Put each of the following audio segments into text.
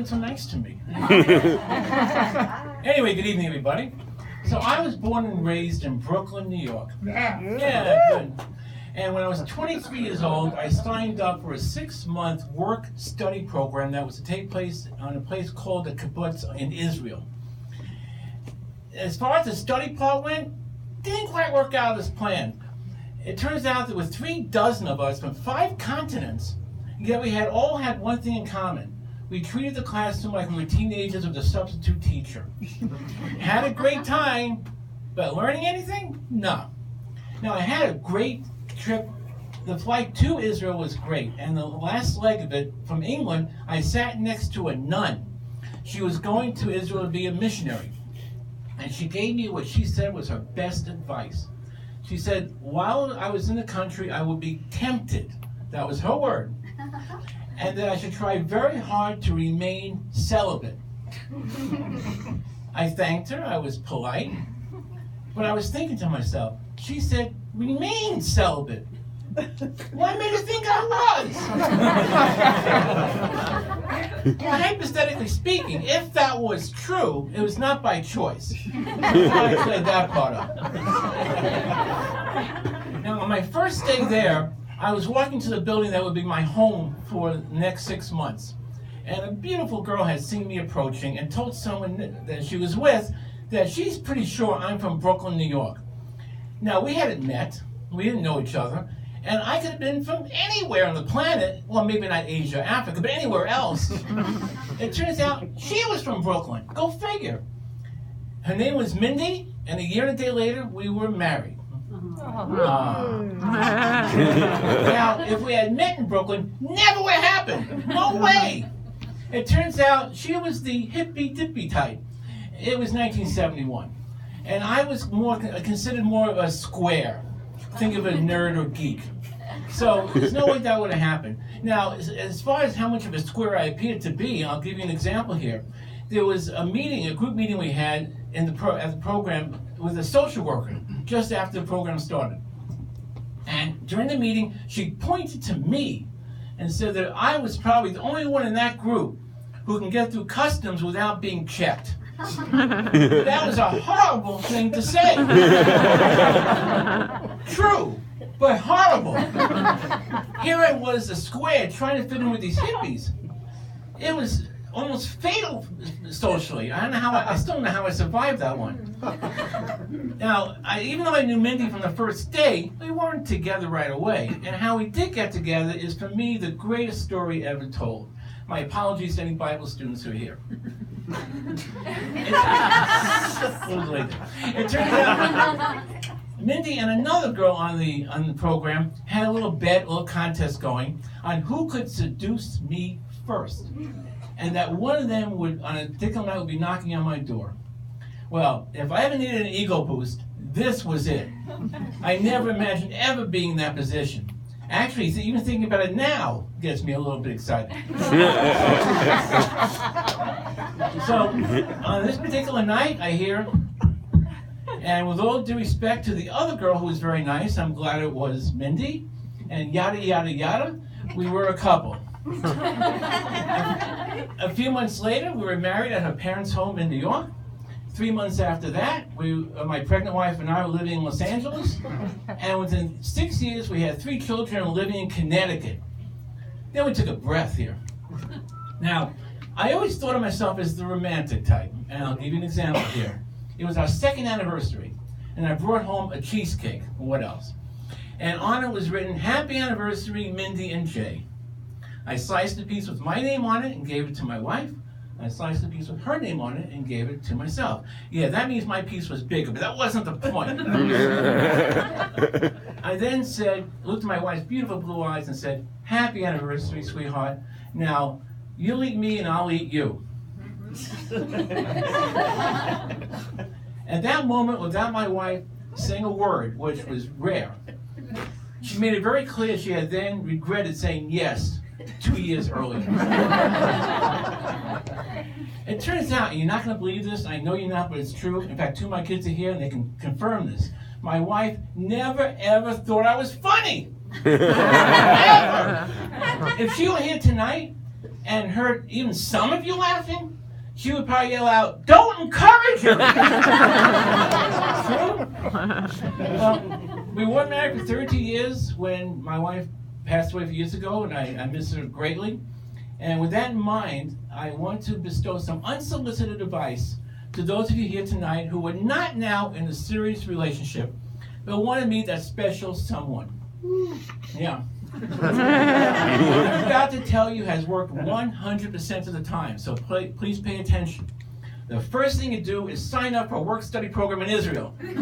been so nice to me. Anyway, good evening, everybody. So I was born and raised in Brooklyn, New York. Yeah, good. And when I was 23 years old, I signed up for a 6-month work-study program that was to take place on a place called the Kibbutz in Israel. As far as the study part went, didn't quite work out as planned. It turns out there were 36 of us from 5 continents, yet we all had one thing in common. We treated the classroom like we were teenagers with a substitute teacher. Had a great time, but learning anything? No. Now, I had a great trip. The flight to Israel was great, and the last leg of it, from England, I sat next to a nun. She was going to Israel to be a missionary, and she gave me what she said was her best advice. She said, while I was in the country, I would be tempted, that was her word, and that I should try very hard to remain celibate. I thanked her, I was polite, but I was thinking to myself, she said, remain celibate. What made her think I was? Well, hypothetically speaking, if that was true, it was not by choice. I played that part up. Now, on my first day there, I was walking to the building that would be my home for the next 6 months. And a beautiful girl had seen me approaching and told someone that she was with that she's pretty sure I'm from Brooklyn, New York. Now, we hadn't met, we didn't know each other, and I could have been from anywhere on the planet, well, maybe not Asia, Africa, but anywhere else. It turns out she was from Brooklyn. Go figure. Her name was Mindy, and a year and a day later, we were married. Now, if we had met in Brooklyn, never would have happened. No way. It turns out she was the hippy-dippy type. It was 1971. And I was considered more of a square. Think of a nerd or geek. So there's no way that would have happened. Now, as far as how much of a square I appeared to be, I'll give you an example here. There was a group meeting we had at the program with a social worker just after the program started. And during the meeting, she pointed to me and said that I was probably the only one in that group who can get through customs without being checked. That was a horrible thing to say. True, but horrible. Here I was, a square, trying to fit in with these hippies. It was almost fatal socially. I still don't know how I survived that one. Now, even though I knew Mindy from the first day, we weren't together right away. And how we did get together is, for me, the greatest story ever told. My apologies to any Bible students who are here. It turns out Mindy and another girl on the program had a little bet, a little contest going on who could seduce me first. And that one of them would, on a particular night, would be knocking on my door. Well, if I ever needed an ego boost, this was it. I never imagined ever being in that position. Actually, even thinking about it now gets me a little bit excited. So, on this particular night, I hear, and with all due respect to the other girl who was very nice, I'm glad it was Mindy, and yada, yada, yada, we were a couple. A few months later, we were married at her parents' home in New York. 3 months after that, my pregnant wife and I were living in Los Angeles. And within 6 years, we had 3 children living in Connecticut. Then we took a breath here. Now, I always thought of myself as the romantic type. And I'll give you an example here. It was our 2nd anniversary. And I brought home a cheesecake. What else? And on it was written, Happy Anniversary, Mindy and Jay. I sliced a piece with my name on it and gave it to my wife. I sliced a piece with her name on it and gave it to myself. Yeah, that means my piece was bigger, but that wasn't the point. I then looked at my wife's beautiful blue eyes and said, Happy anniversary, sweetheart. Now, you'll eat me and I'll eat you. At that moment, without my wife saying a word, which was rare, she made it very clear she had then regretted saying yes 2 years earlier. It turns out, and you're not going to believe this, I know you're not, but it's true. In fact, 2 of my kids are here and they can confirm this. My wife never, ever thought I was funny. Ever. If she were here tonight, and heard even some of you laughing, she would probably yell out, "Don't encourage her!" True? We were married for 30 years when my wife passed away a few years ago, and I miss her greatly. And with that in mind, I want to bestow some unsolicited advice to those of you here tonight who are not now in a serious relationship, but want to meet that special someone. Yeah. What I'm about to tell you has worked 100% of the time, so please pay attention. The first thing you do is sign up for a work-study program in Israel. You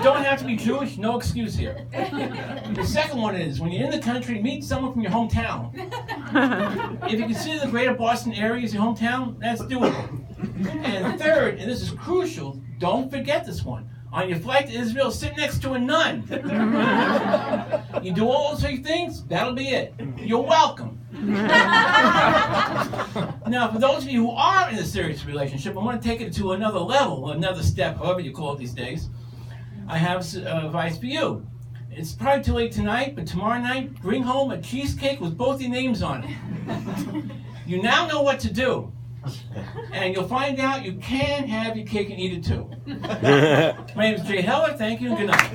don't have to be Jewish, no excuse here. The second one is, when you're in the country, meet someone from your hometown. If you consider the greater Boston area as your hometown, that's doable. And third, and this is crucial, don't forget this one. On your flight to Israel, sit next to a nun. You do all those three things, that'll be it. You're welcome. Now, for those of you who are in a serious relationship, I want to take it to another level, another step, however you call it these days. I have advice for you. It's probably too late tonight, but tomorrow night, bring home a cheesecake with both your names on it. You now know what to do. And you'll find out you can have your cake and eat it too. My name is Jay Heller. Thank you and good night.